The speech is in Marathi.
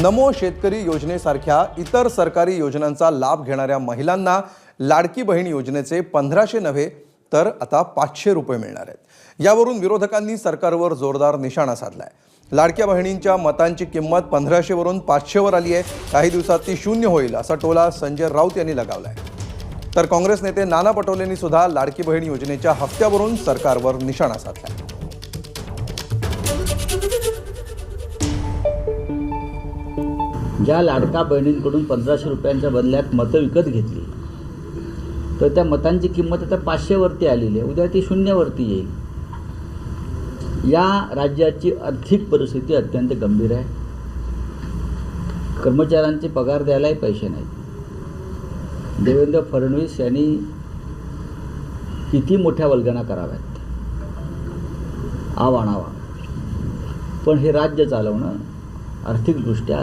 नमो शेतकरी योजनेसारख्या इतर सरकारी योजनांचा लाभ घेणाऱ्या महिलांना लाडकी बहीण योजनेचे 1500 नव्हे तर आता 500 रुपये मिळणार आहेत। यावरून विरोधकांनी सरकारवर जोरदार निशाणा साधलाय। लाडक्या बहिणींच्या मतांची किंमत 1500 वरून 500 वर आली आहे। काही दिवसात ती शून्य होईल असा टोला संजय राऊत यांनी लगावलाय। तर काँग्रेस नेते नाना पटोलेंनी सुद्धा लाडकी बहीण योजनेच्या हप्त्यावरून सरकारवर निशाणा साधलाय। ज्या लाडका बहिणींकडून 1500 रुपयांच्या बदल्यात मतं विकत घेतली तर त्या मतांची किंमत आता 500 वरती आलेली आहे। उद्या ती 0 वरती येईल। या राज्याची आर्थिक परिस्थिती अत्यंत गंभीर आहे। कर्मचाऱ्यांचे पगार द्यायलाही पैसे नाहीत। देवेंद्र फडणवीस यांनी किती मोठ्या वल्गना कराव्यात, आवाणावा, पण हे राज्य चालवणं आर्थिकदृष्ट्या